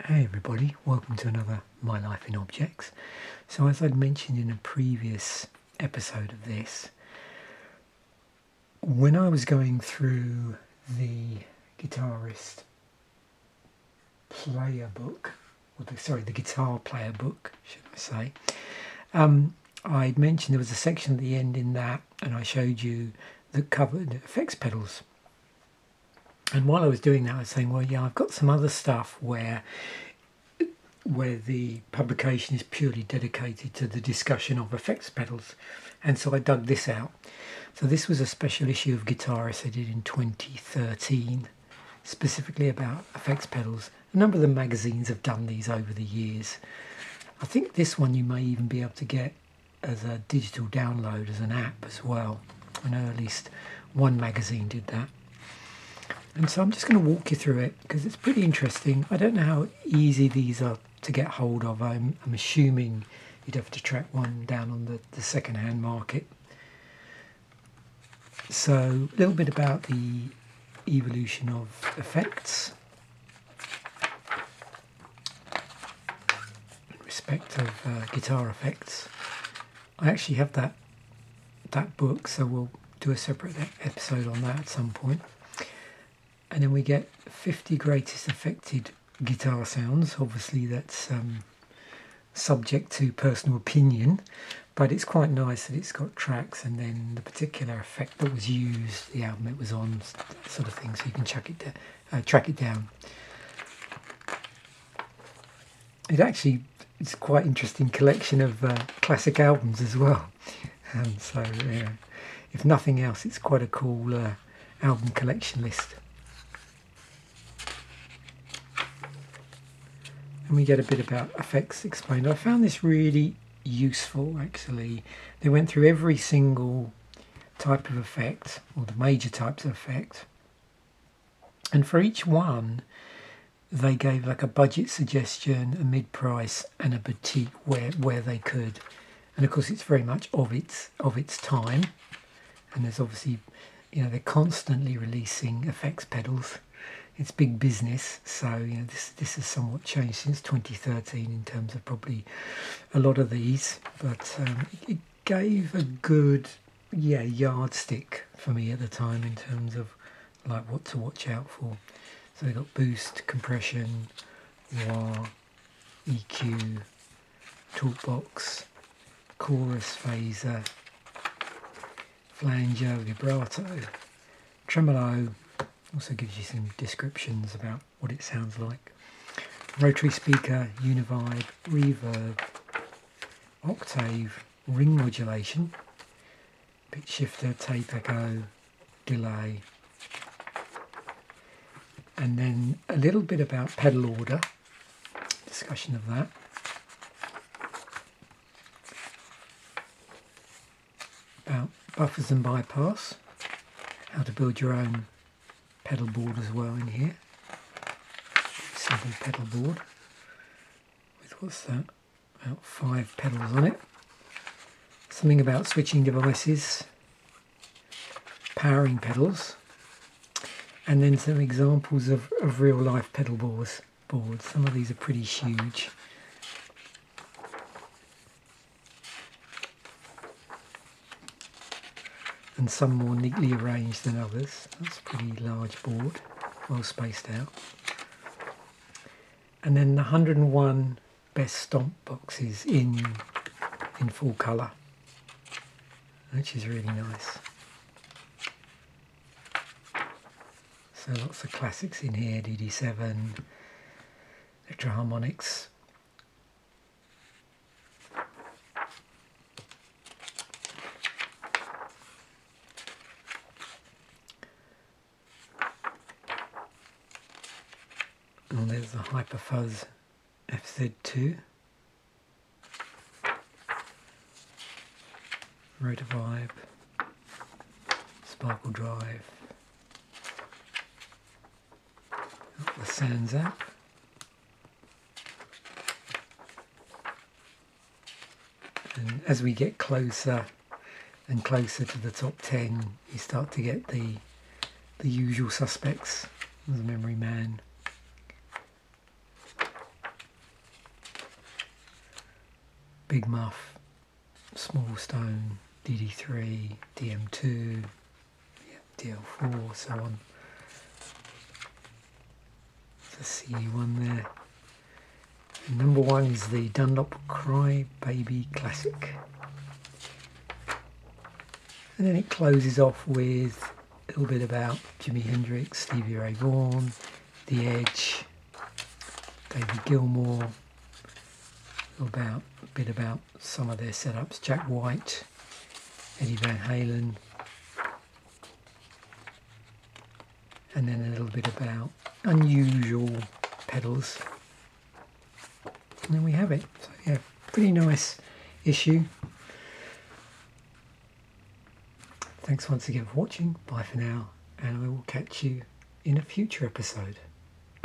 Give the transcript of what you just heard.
Hey everybody, welcome to another My Life in Objects. So as I'd mentioned in a previous episode of this, when I was going through the Guitarist player book, the guitar player book, should I say, I'd mentioned there was a section at the end in that, and I showed you that covered effects pedals. And while I was doing that, I was saying, well, yeah, I've got some other stuff where the publication is purely dedicated to the discussion of effects pedals. And so I dug this out. So this was a special issue of Guitarist I did in 2013, specifically about effects pedals. A number of the magazines have done these over the years. I think this one you may even be able to get as a digital download, as an app as well. I know at least one magazine did that. And so I'm just going to walk you through it because it's pretty interesting. I don't know how easy these are to get hold of. I'm assuming you'd have to track one down on the second-hand market. So a little bit about the evolution of effects in respect of guitar effects. I actually have that book, so we'll do a separate episode on that at some point. And then we get 50 greatest affected guitar sounds. Obviously that's subject to personal opinion, but it's quite nice that it's got tracks and then the particular effect that was used, the album it was on, that sort of thing, so you can track it down. It's quite interesting collection of classic albums as well. And so if nothing else, it's quite a cool album collection list. And we get a bit about effects explained. I found this really useful, actually. They went through every single type of effect, or the major types of effect, and for each one they gave like a budget suggestion, a mid-price and a boutique where they could. And of course it's very much of its time, and there's obviously, they're constantly releasing effects pedals. It's big business, so this has somewhat changed since 2013 in terms of probably a lot of these, but it gave a good yardstick for me at the time in terms of like what to watch out for. So they got boost, compression, wah, EQ, talkbox, chorus, phaser, flanger, vibrato, tremolo. Also gives you some descriptions about what it sounds like. Rotary speaker, univibe, reverb, octave, ring modulation, pitch shifter, tape echo, delay. And then a little bit about pedal order, discussion of that. About buffers and bypass, how to build your own pedal board as well in here. Simple pedal board with, what's that, about 5 pedals on it. Something about switching devices, powering pedals, and then some examples of real life pedal boards. Some of these are pretty huge. And some more neatly arranged than others. That's a pretty large board, well spaced out. And then the 101 best stomp boxes in full colour, which is really nice. So lots of classics in here, DD7, Electro Harmonics. And there's the Hyperfuzz FZ2, Rotovibe, Sparkle Drive, the Sans app, and as we get closer and closer to the top 10, you start to get the usual suspects. The Memory Man, Big Muff, Small Stone, DD3, DM2, DL4, so on. The CE1 there. And number 1 is the Dunlop Cry Baby Classic. And then it closes off with a little bit about Jimi Hendrix, Stevie Ray Vaughan, The Edge, David Gilmour, a bit about some of their setups, Jack White, Eddie Van Halen, and then a little bit about unusual pedals. And then we have it. So yeah, pretty nice issue. Thanks once again for watching. Bye for now, and I will catch you in a future episode.